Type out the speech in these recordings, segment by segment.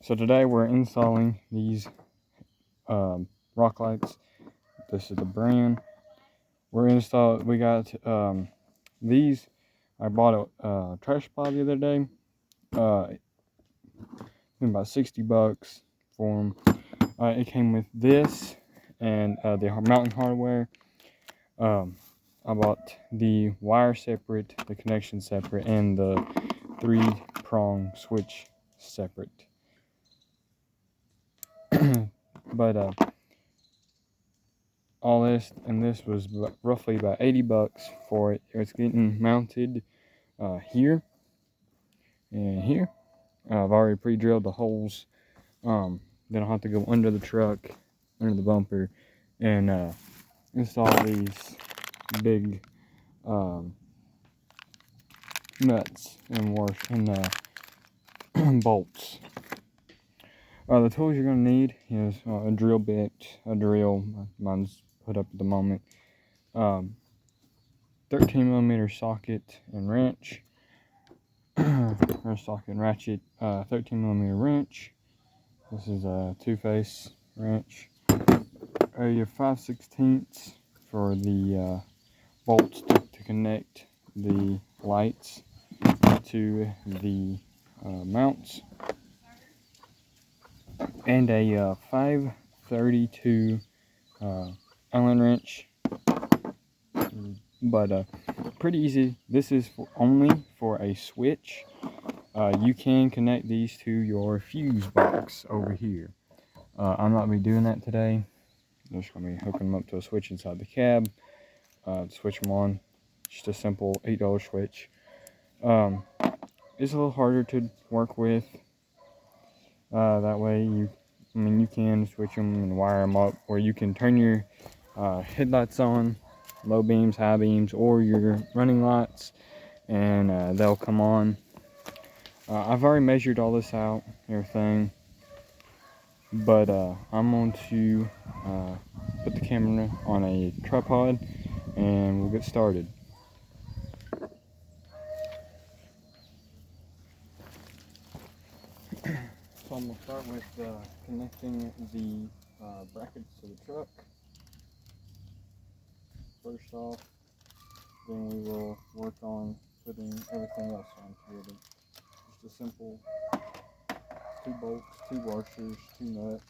So today we're installing these rock lights. This is the brand. We got these. I bought a trash supply the other day. About $60 for them. It came with this and the mountain hardware. I bought the wire separate, the connection separate, and the 3-prong switch separate. But all this, and this was roughly about $80 for it. It's getting mounted here and here. I've already pre-drilled the holes. Then I'll have to go under the truck, under the bumper, and install these big nuts and bolts. The tools you're going to need is a drill bit, a drill, mine's put up at the moment, 13mm socket and wrench, or socket and ratchet, 13mm wrench. This is a 2-face wrench. A 5/16 for the bolts to connect the lights to the mounts, and a 5/32 Allen wrench. But pretty easy. This is only for a switch. You can connect these to your fuse box over here. I'm not going to be doing that today. I'm just going to be hooking them up to a switch inside the cab. Switch them on. Just a simple $8 switch. It's a little harder to work with. That way you can switch them and wire them up, or you can turn your headlights on, low beams, high beams, or your running lights, and they'll come on. I've already measured all this out, everything, but I'm going to put the camera on a tripod and we'll get started. So I'm going to start with connecting the brackets to the truck first off, then we will work on putting everything else onto it. Just a simple 2 bolts, 2 washers, 2 nuts.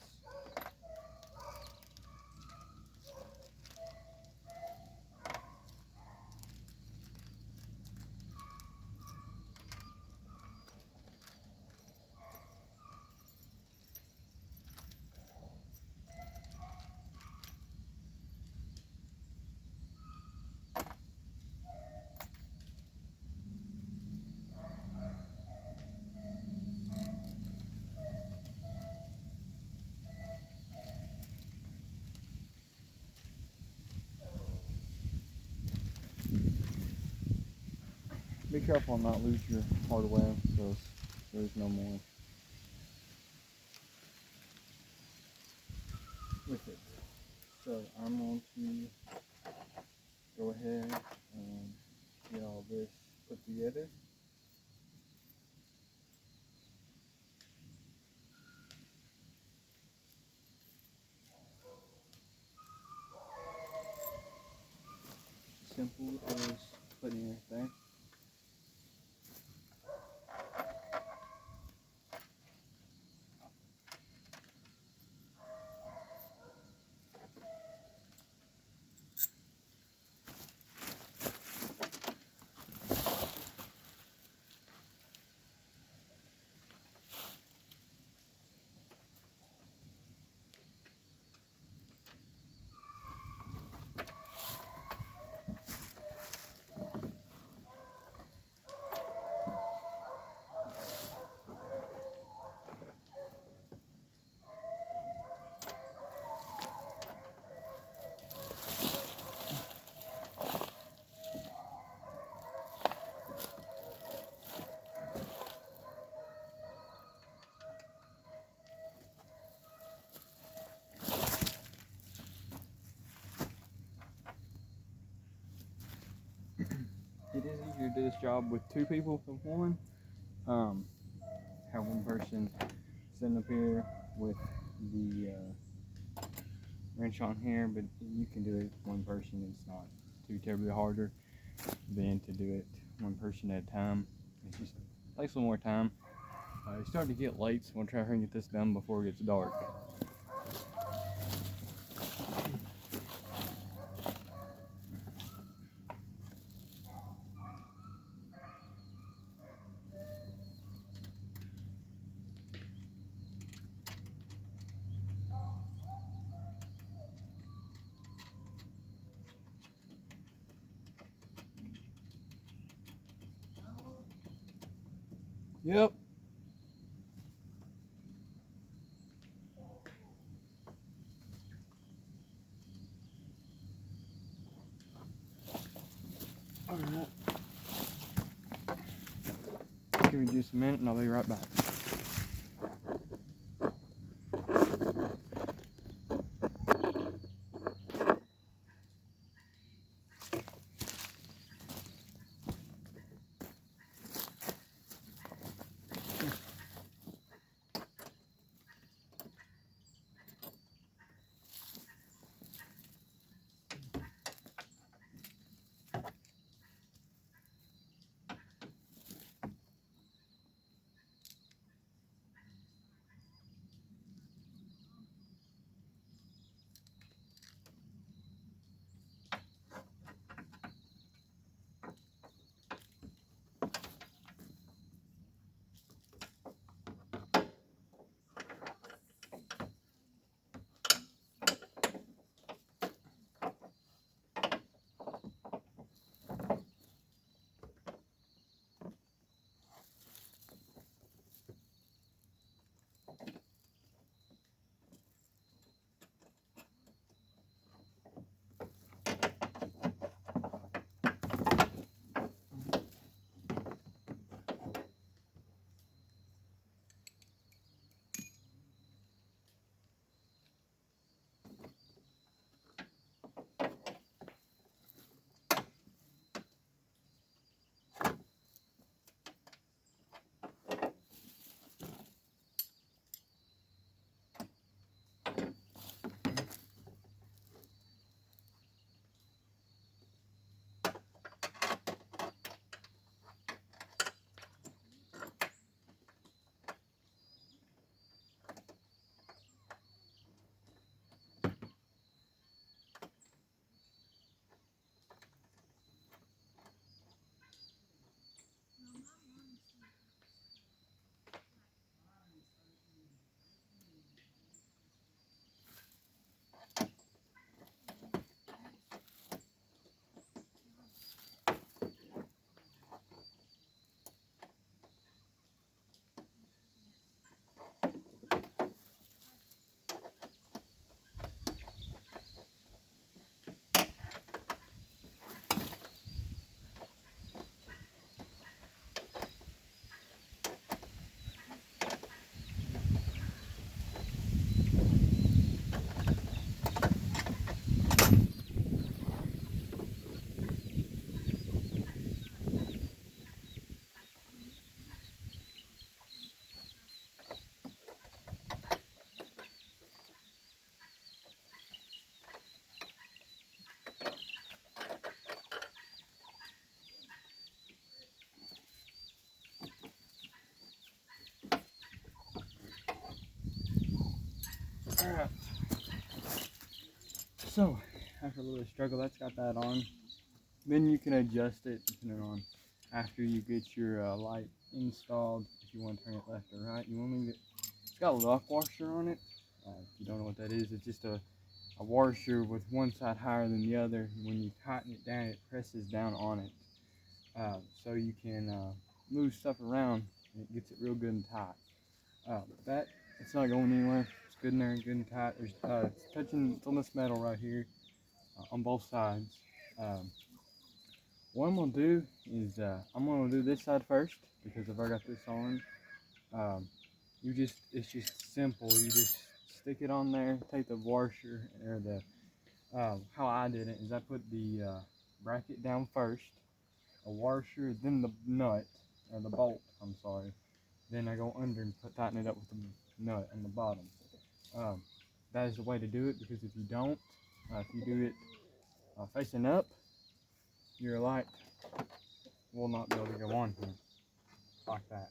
Be careful and not lose your hardware because there's no more with it. So I'm going to go ahead and get all this put together. Simple as putting it there. It is easier to do this job with 2 people than one. Have one person sitting up here with the wrench on here, but you can do it one person. It's not too terribly harder than to do it one person at a time. It just takes a little more time. It's starting to get late, so I'm gonna try to get this done before it gets dark. Yep. Alright. Give me just a minute and I'll be right back. Alright. So, after a little struggle, that's got that on. Then you can adjust it depending on after you get your light installed. If you want to turn it left or right, you want to get. It's got a lock washer on it. If you don't know what that is, it's just a washer with one side higher than the other. When you tighten it down, it presses down on it, so you can move stuff around. And it gets it real good and tight. That it's not going anywhere. It's good in there, good and tight. There's it's touching. It's on this metal right here on both sides. What I'm gonna do is I'm gonna do this side first because if I got this on, it's just simple. You just stick it on there, take the washer or the how I did it is I put the bracket down first, a washer, then the nut or the bolt. I'm sorry, then I go under and tighten it up with the nut on the bottom. That is the way to do it, because if you don't, if you do it facing up, your light will not be able to go on here like that.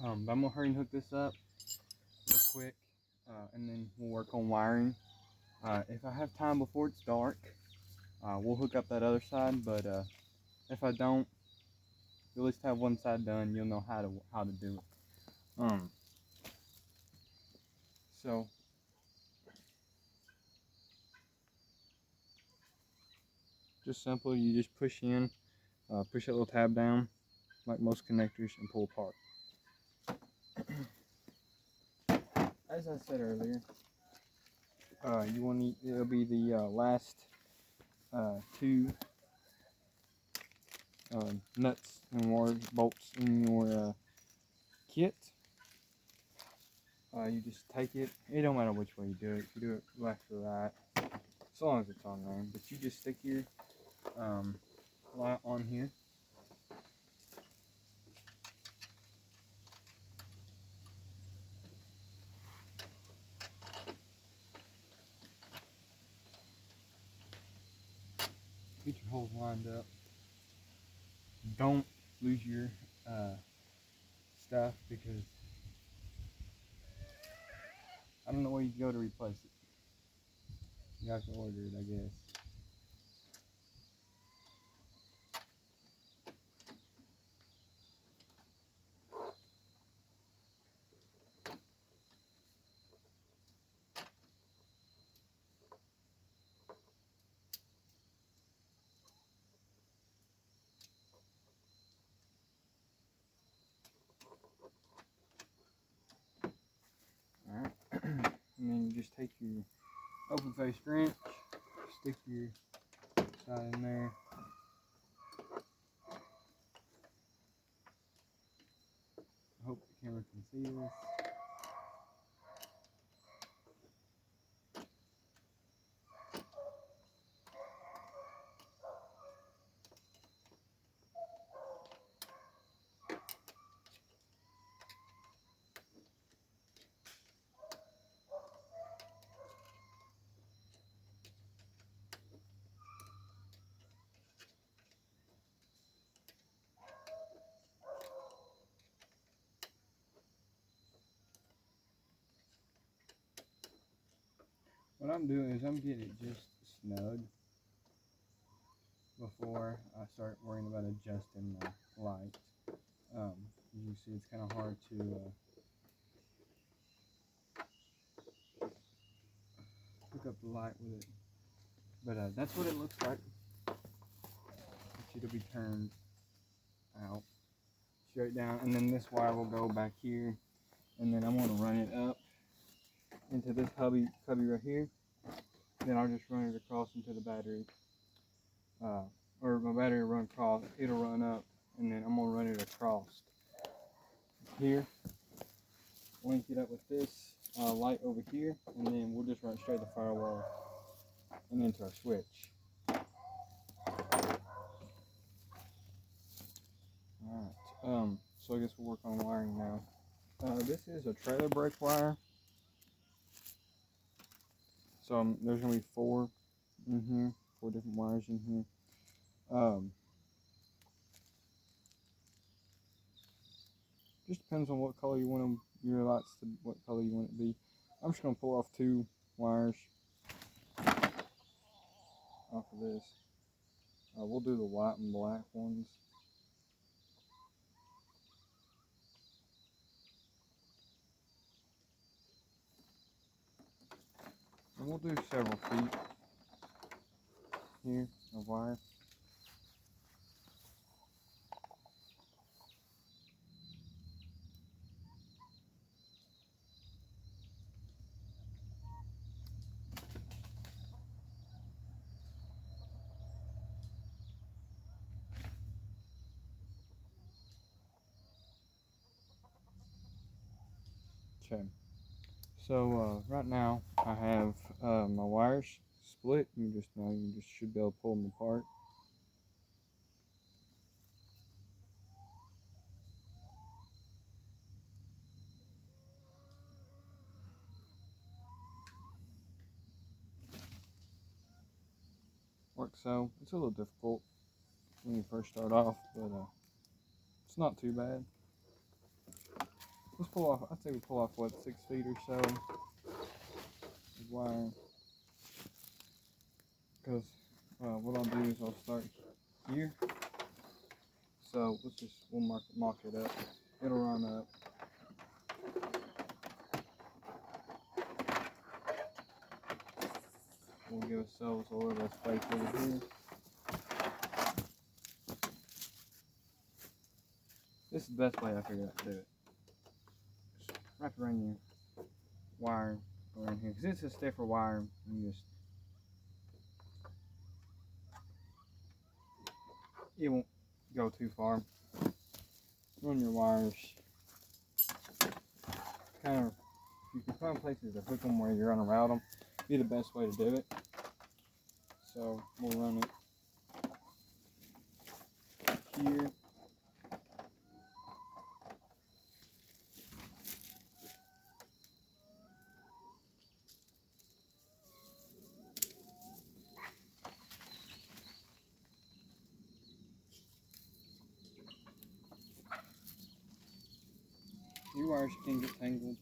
But I'm gonna hurry and hook this up real quick, and then we'll work on wiring. If I have time before it's dark, we'll hook up that other side, but if I don't, you'll at least have one side done. You'll know how to do it. So just simple, you just push in, push that little tab down like most connectors, and pull apart. As I said earlier, you will need, it'll be the last two nuts and wire bolts in your kit. You just take it. It don't matter which way you do it. If you do it left or right, as long as it's on there. But you just stick your light on here. Get your holes lined up. Don't lose your stuff, because I don't know where you go to replace it. You have to order it, I guess. Alright. And then you just take your open face wrench, stick your side in there. I hope the camera can see this. What I'm doing is I'm getting it just snug before I start worrying about adjusting the light. As you see, it's kind of hard to hook up the light with it. But that's what it looks like. It'll be turned out straight down, and then this wire will go back here, and then I'm going to run it up into this cubby right here. Then I'll just run it across into the battery, or my battery will run across, it'll run up, and then I'm going to run it across here, link it up with this light over here, and then we'll just run straight to the firewall and into our switch. Alright, so I guess we'll work on wiring now. This is a trailer brake wire. So there's going to be 4 in here, 4 different wires in here. Just depends on what color you want them, your lights, to what color you want it to be. I'm just going to pull off 2 wires off of this. We'll do the white and black ones. And we'll do several feet here of wire. Okay, so right now I have my wires split. You just should be able to pull them apart. works. So it's a little difficult when you first start off, but it's not too bad. Let's pull off, I'd say we pull off, what, 6 feet or so of wire. Because what I'll do is I'll start here. So we'll mock it up. It'll run up. We'll give ourselves a little space over here. This is the best way I figured out to do it. Just wrap it around your wire around here, because it's a stiffer wire. It won't go too far. Run your wires kind of, you can find places to hook them where you're gonna route them. Be the best way to do it. So we'll run it here. Your wires can get tangled.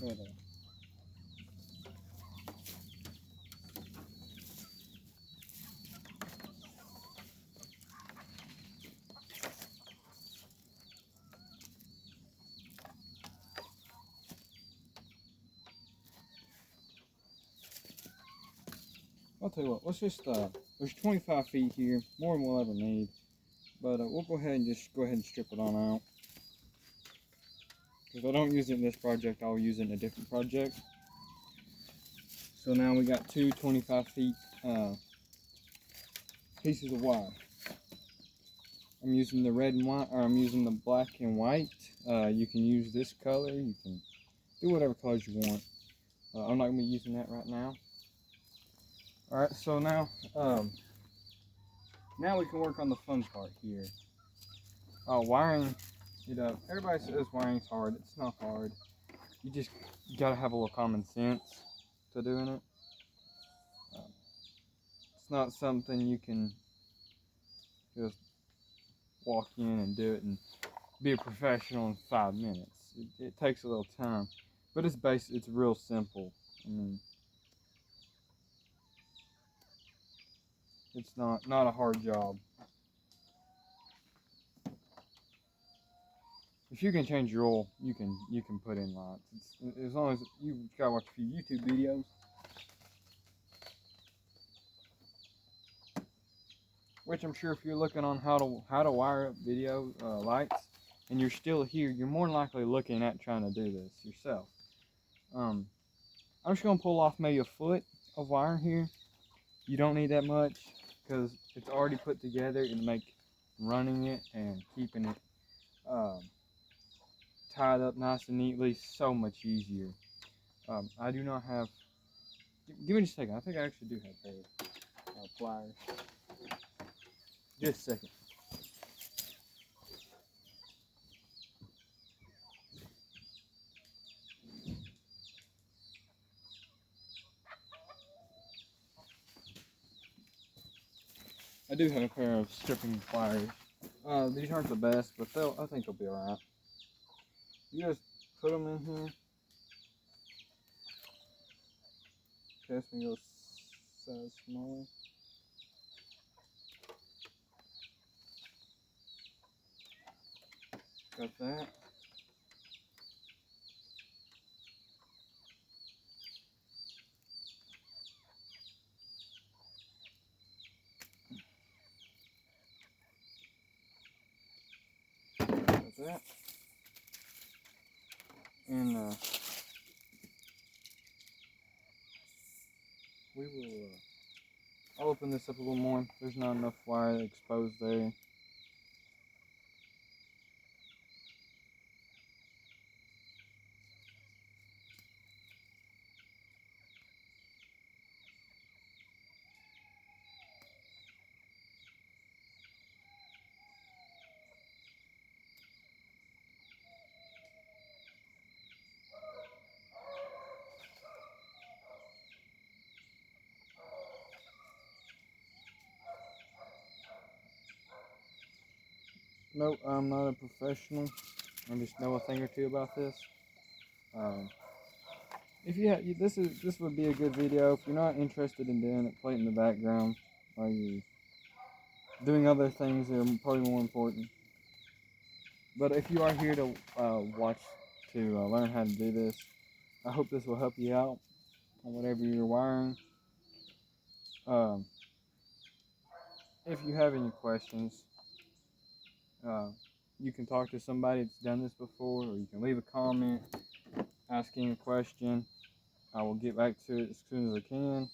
But I'll tell you what, let's just, there's 25 feet here, more than we'll ever need. But we'll go ahead and strip it on out. Because if I don't use it in this project, I'll use it in a different project. So now we got two 25 feet pieces of wire. I'm using the red and white, or I'm using the black and white. You can use this color, you can do whatever colors you want. I'm not going to be using that right now. Alright, so now we can work on the fun part here. Wiring it up. Everybody says wiring's hard. It's not hard. You just gotta have a little common sense to doing it. It's not something you can just walk in and do it and be a professional in 5 minutes. It takes a little time, but it's real simple. I mean, it's not a hard job. If you can change your oil, you can put in lights. As long as you gotta watch a few YouTube videos. Which I'm sure if you're looking on how to wire up video lights, and you're still here, you're more than likely looking at trying to do this yourself. I'm just gonna pull off maybe a foot of wire here. You don't need that much because it's already put together and make running it and keeping it tied up nice and neatly so much easier. I do not have. Give me just a second. I think I actually do have a pair of pliers. Just a second. I do have a pair of stripping pliers. These aren't the best, but I think they'll be alright. You just put them in here. Test me go size smaller. Got that. Got that. And we will. I'll open this up a little more. There's not enough wire exposed there. Nope, I'm not a professional. I just know a thing or two about this. If you have, this would be a good video. If you're not interested in doing it, play it in the background while you're doing other things that are probably more important. But if you are here to watch to learn how to do this, I hope this will help you out on whatever you're wiring. Um, if you have any questions, uh, you can talk to somebody that's done this before, or you can leave a comment asking a question. I will get back to it as soon as I can.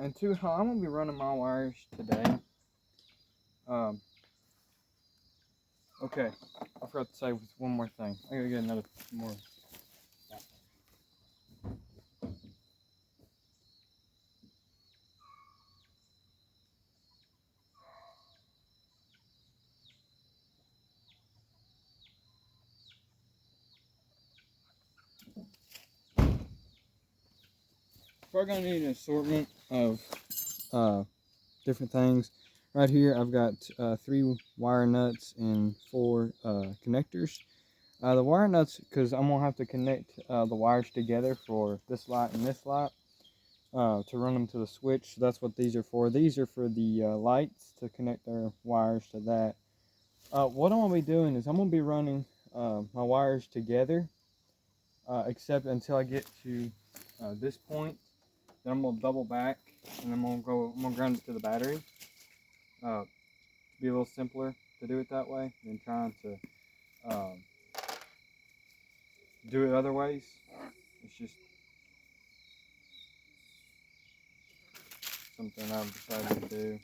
And two, I'm going to be running my wires today. Um, okay, I forgot to say one more thing. I gotta get another more. We're gonna need an assortment of different things. Right here, I've got 3 wire nuts and 4 connectors. The wire nuts, because I'm gonna have to connect the wires together for this light and this light to run them to the switch. So that's what these are for. These are for the lights to connect their wires to that. What I'm gonna be doing is I'm gonna be running my wires together, except until I get to this point. Then I'm gonna double back, and I'm gonna ground it to the battery. Be a little simpler to do it that way than trying to do it other ways. It's just something I've decided to do.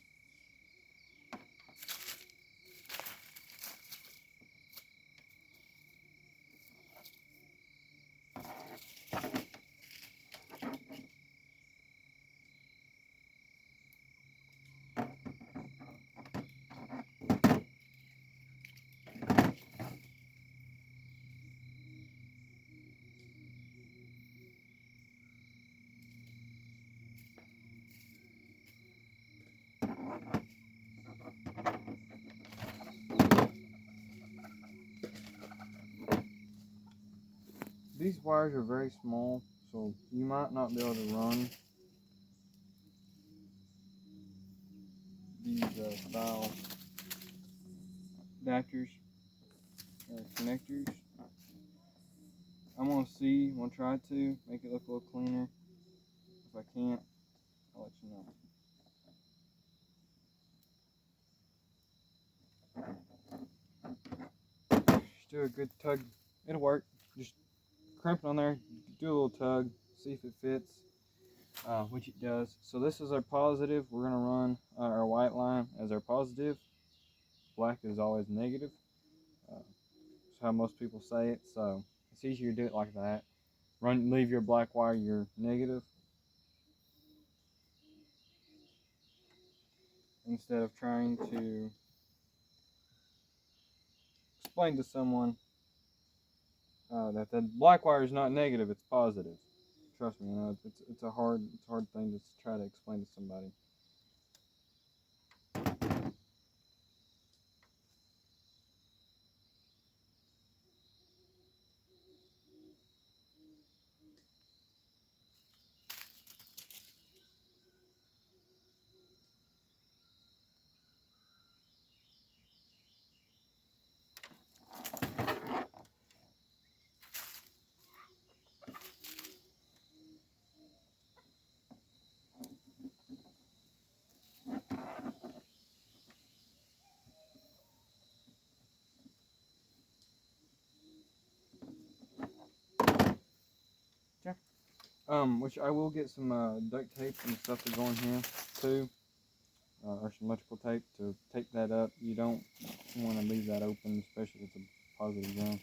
These wires are very small, so you might not be able to run these style adapters or connectors. I'm gonna see, I'm gonna try to make it look a little cleaner. If I can't, I'll let you know. Just do a good tug, it'll work. Just crimp it on there, do a little tug, see if it fits, which it does. So this is our positive. We're gonna run our white line as our positive. Black is always negative. That's how most people say it. So it's easier to do it like that. Leave your black wire your negative, instead of trying to explain to someone that the black wire is not negative, it's positive. Trust me, you know, it's a hard thing to try to explain to somebody. Okay. Which I will get some duct tape and stuff to go in here too, or some electrical tape to tape that up. You don't want to leave that open, especially if it's a positive ground.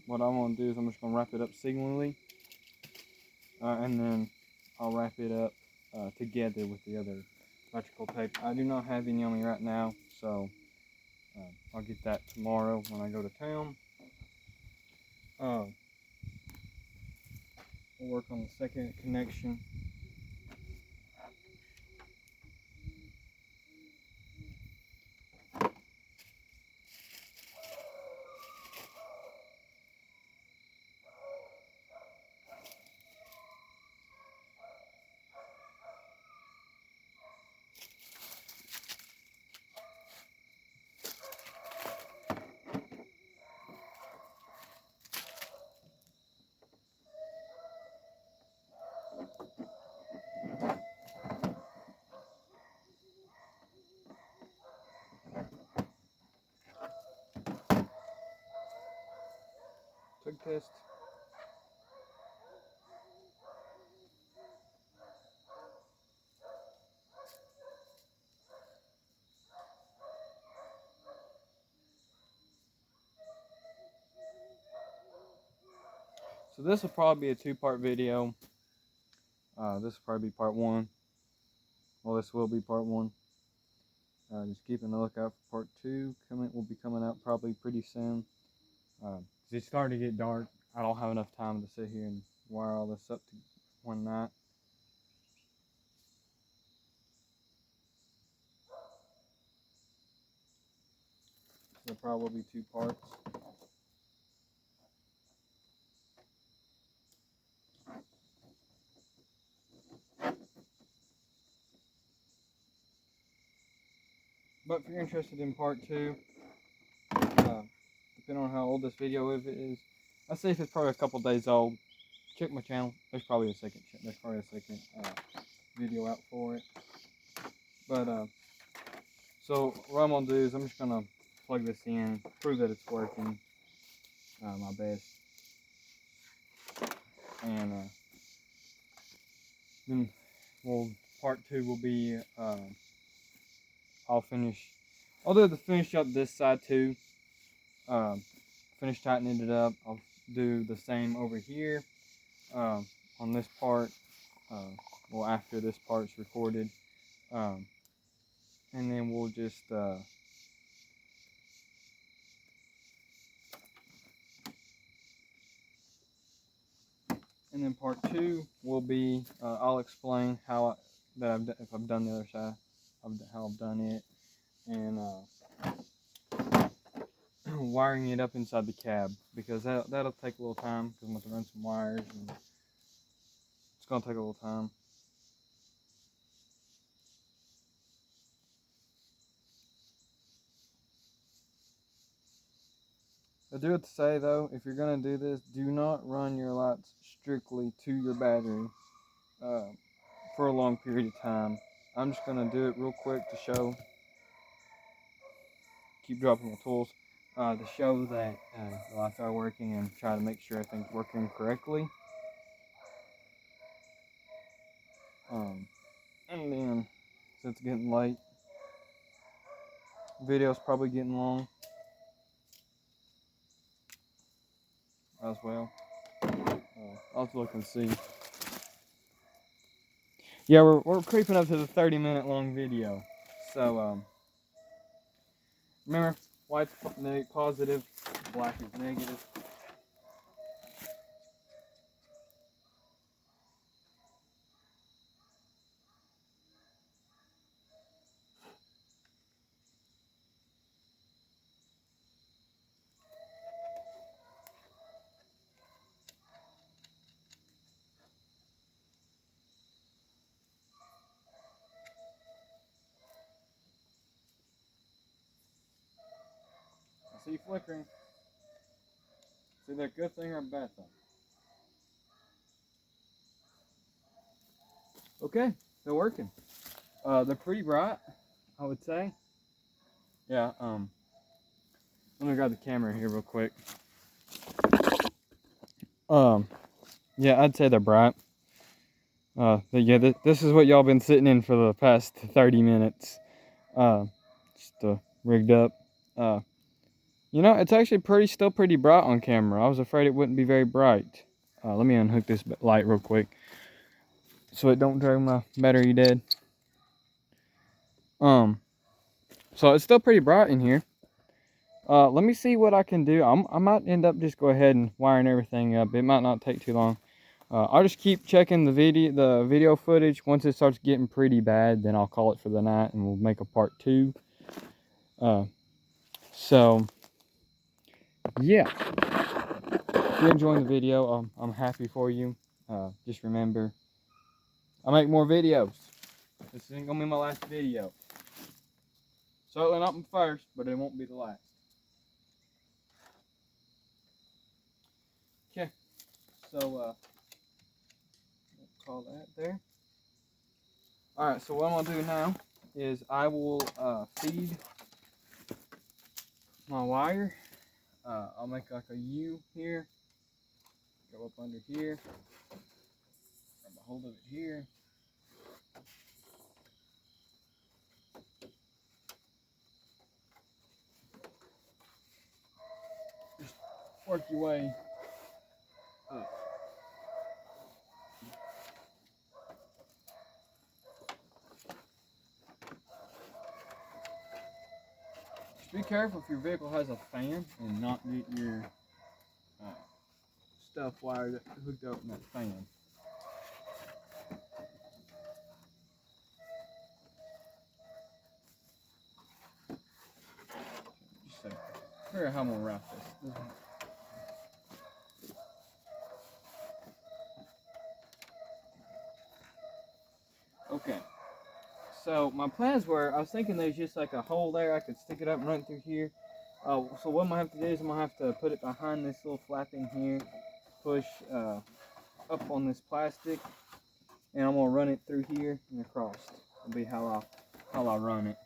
What I'm going to do is I'm just going to wrap it up signally, and then I'll wrap it up together with the other electrical tape. I do not have any on me right now, so I'll get that tomorrow when I go to town. We'll work on the second connection. Tug test. So this will probably be a two-part video. This will probably be part one. Well, this will be part one. Just keeping a lookout for part two. Will be coming out probably pretty soon. It's starting to get dark. I don't have enough time to sit here and wire all this up to one night. So there probably will be two parts. But if you're interested in part two, depending on how old this video is, I'd say if it's probably a couple days old, check my channel. There's probably a second video out for it. But so what I'm gonna do is I'm just gonna plug this in, prove that it's working my best, and then part two will be I'll finish up this side too. Finish tightening it up. I'll do the same over here on this part. Well, after this part's recorded, and then we'll just and then part two will be I'll explain how if I've done the other side, how I've done it, and wiring it up inside the cab, because that'll take a little time because I'm going to run some wires and it's going to take a little time. I do have to say though, if you're going to do this, do not run your lights strictly to your battery for a long period of time. I'm just going to do it real quick to show, keep dropping my tools, to show that the lights are working and try to make sure everything's working correctly. And then, since it's getting late, the video's probably getting long as well. I'll have to look and see. Yeah, we're creeping up to the 30-minute long video. So remember, white's positive, black is negative. I see flickering. Is that a good thing or a bad thing? Okay, they're working. They're pretty bright, I would say. Yeah, let me grab the camera here real quick. Yeah, I'd say they're bright. Yeah, this is what y'all been sitting in for the past 30 minutes. Just rigged up. You know, it's actually still pretty bright on camera. I was afraid it wouldn't be very bright. Let me unhook this light real quick so it don't drag my battery dead. So it's still pretty bright in here. Let me see what I can do. I might end up just go ahead and wiring everything up. It might not take too long. I'll just keep checking the video footage. Once it starts getting pretty bad, then I'll call it for the night and we'll make a part 2. So yeah, if you're enjoying the video, I'm happy for you. Just remember, I make more videos. This ain't gonna be my last video. Certainly not my first, but it won't be the last. Okay, so we'll call that there. Alright, so what I'm gonna do now is I will feed my wire. I'll make like a U here, go up under here, grab a hold of it here. Just work your way up. Just be careful if your vehicle has a fan and not get your stuff wired hooked up in that fan. Just a second. Figure out how I'm gonna route this. Okay. So my plans were, I was thinking there's just like a hole there. I could stick it up and run it through here. So what I'm gonna have to do is I'm gonna have to put it behind this little flapping here, push up on this plastic, and I'm gonna run it through here and across. That'll be how I run it.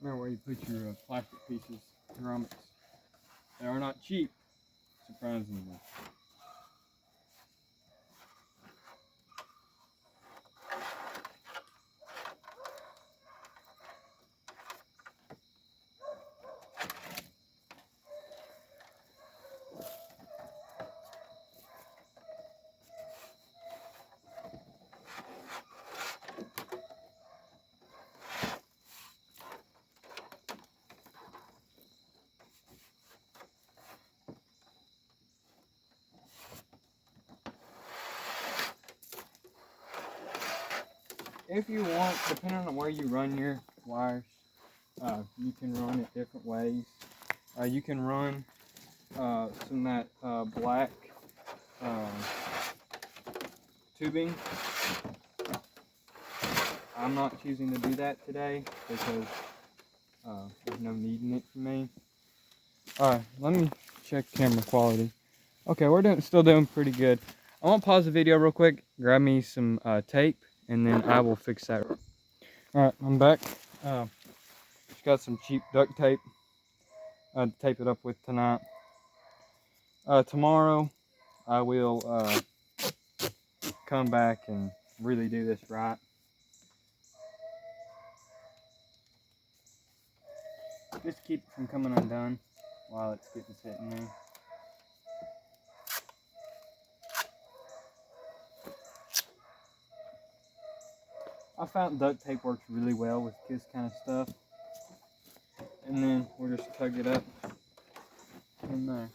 Remember where you put your plastic pieces, grommets. They are not cheap, surprisingly. If you want, depending on where you run your wires, you can run it different ways. You can run some of that black tubing. I'm not choosing to do that today because there's no need in it for me. Alright, let me check camera quality. Okay, we're still doing pretty good. I want to pause the video real quick, grab me some tape, and then I will fix that. Alright, I'm back. Just got some cheap duct tape to tape it up with tonight. Tomorrow I will come back and really do this right. Just to keep it from coming undone while it's getting sitting there. I found duct tape works really well with this kind of stuff. And then we'll just tug it up in there.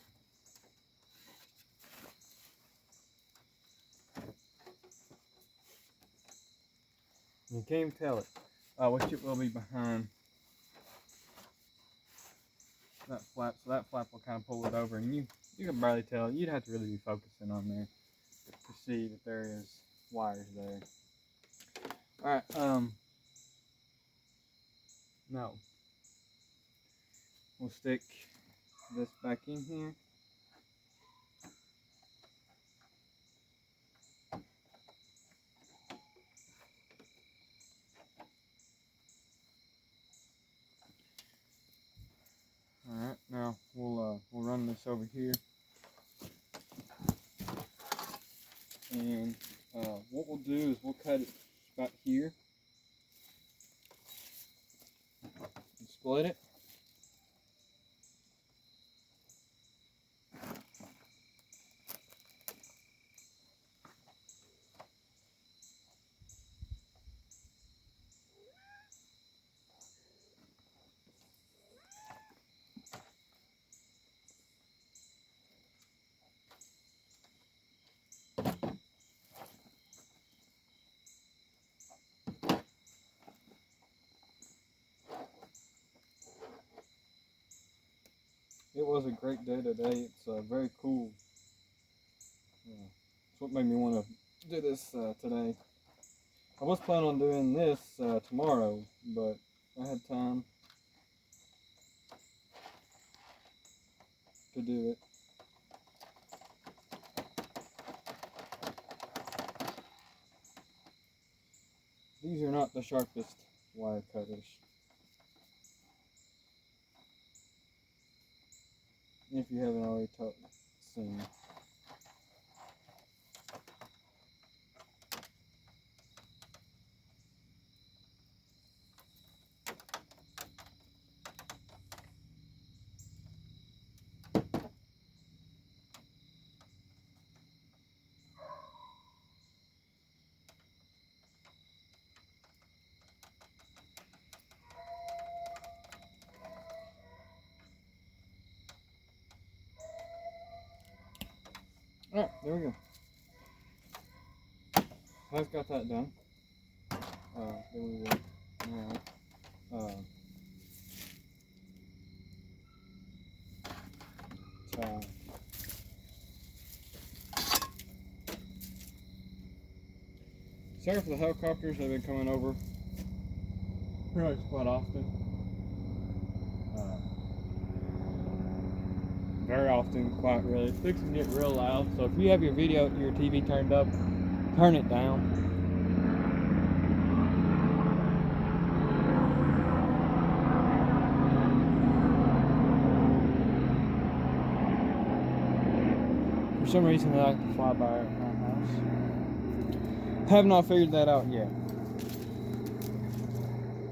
You can't even tell it, which it will be behind that flap. So that flap will kind of pull it over, and you can barely tell. You'd have to really be focusing on there to see that there is wires there. Alright, no. We'll stick this back in here. Alright, now we'll run this over here. was a great day today. It's very cool. It's what made me want to do this today. I was planning on doing this tomorrow, but I had time to do it. These are not the sharpest wire cutters. If you haven't already seen. Alright, there we go. I've got that done. Then we will now tie. Sorry for the helicopters, they've been coming over pretty much quite often. Very often, quite really. It's fixing to get real loud, so if you have your TV turned up, turn it down. For some reason, they like to fly by at my house. Have not figured that out yet.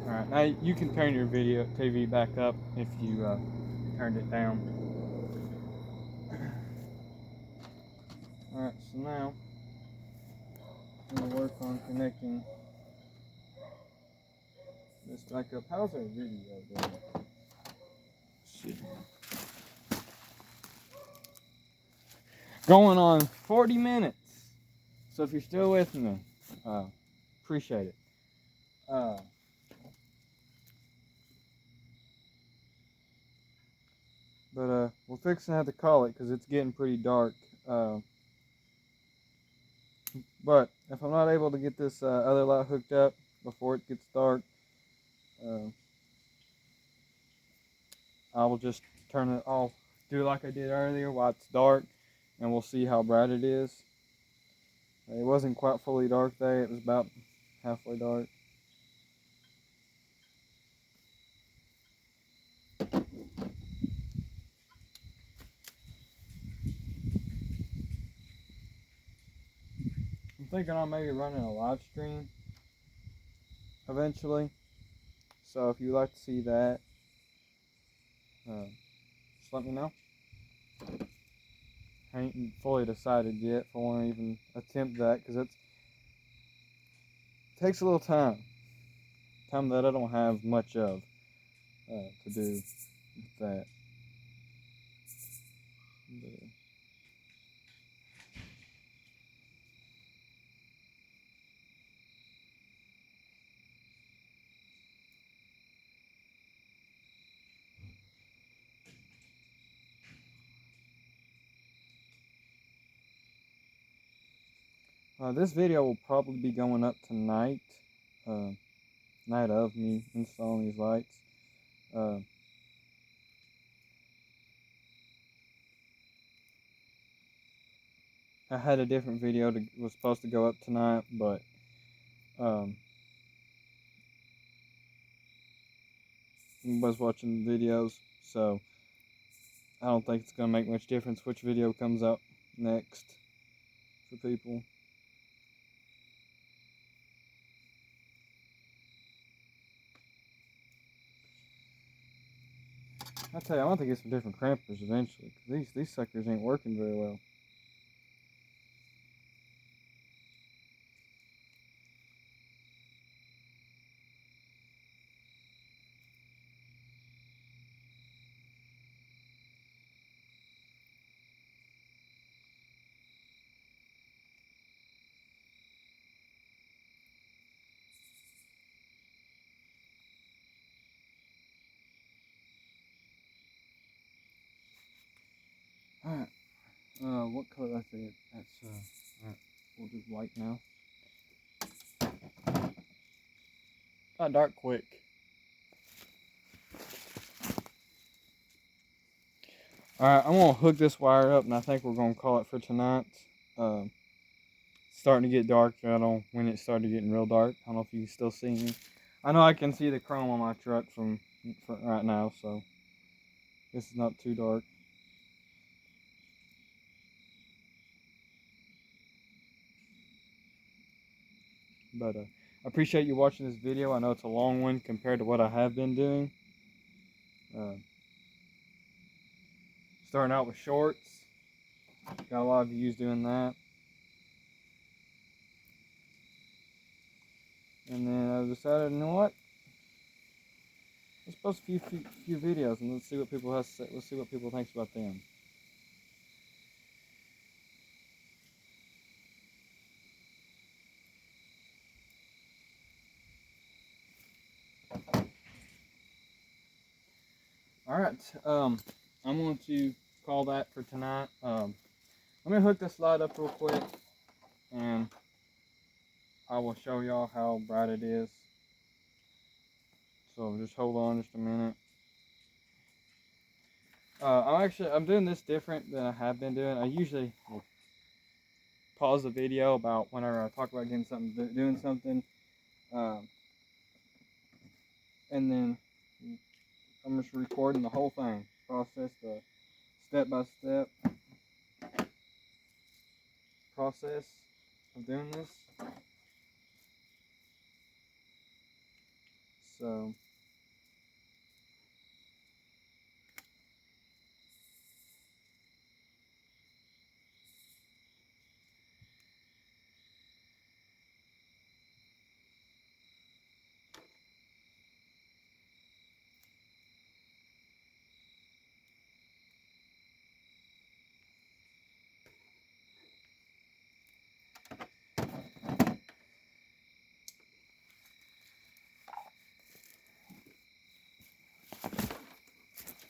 Alright, now you can turn your TV back up if you turned it down. Alright, so now I'm going to work on connecting this back up. How's our video going? Let's see. Going on 40 minutes. So if you're still with me, appreciate it. But we're fixing to have to call it because it's getting pretty dark. But if I'm not able to get this other light hooked up before it gets dark, I will just turn it off, do like I did earlier while it's dark, and we'll see how bright it is. It wasn't quite fully dark there, it was about halfway dark. I'm thinking on maybe running a live stream eventually. So if you'd like to see that, just let me know. I ain't fully decided yet if I want to even attempt that, because it takes a little time that I don't have much of to do with that. This video will probably be going up tonight, night of me installing these lights. I had a different video that was supposed to go up tonight, but I was watching the videos, so I don't think it's going to make much difference which video comes out next for people. I tell you, I want to get some different crampers eventually, because these suckers ain't working very well. Alright, what color that's it? That's, alright, we'll do white now. Got dark quick. Alright, I'm gonna hook this wire up and I think we're gonna call it for tonight. Starting to get dark. I don't know when it started getting real dark. I don't know if you can still see me. I know I can see the chrome on my truck from right now, so this is not too dark. But I appreciate you watching this video. I know it's a long one compared to what I have been doing. Starting out with shorts. Got a lot of views doing that. And then I decided, you know what? Let's post a few videos and let's see what people have to say. Let's see what people think about them. Alright, I'm going to call that for tonight. Let me hook this light up real quick and I will show y'all how bright it is. So just hold on just a minute. I'm doing this different than I have been doing. I usually will pause the video about whenever I talk about getting something, doing something, and then I'm just recording the whole thing, process the step-by-step process of doing this. So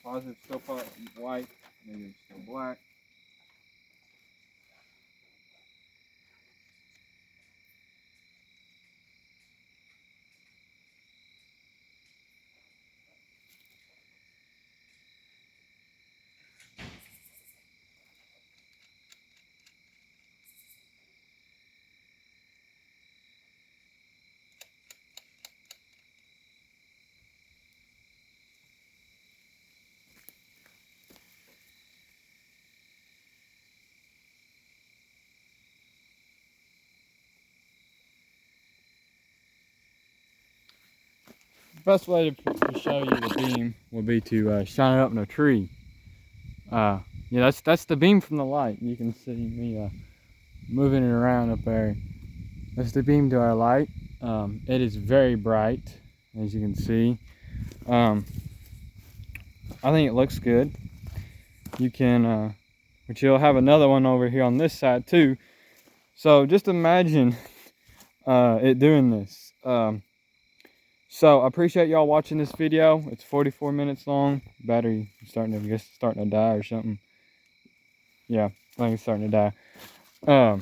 positive still white, negative still black. The best way to show you the beam will be to shine it up in a tree. Yeah, that's the beam from the light. You can see me moving it around up there. That's the beam to our light. It is very bright, as you can see. I think it looks good. You can, but you'll have another one over here on this side too. So just imagine it doing this. So I appreciate y'all watching this video. It's 44 minutes long. Battery starting to die or something. Yeah, I think it's starting to die.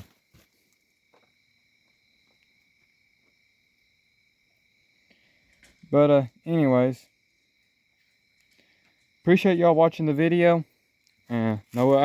But anyways, appreciate y'all watching the video. No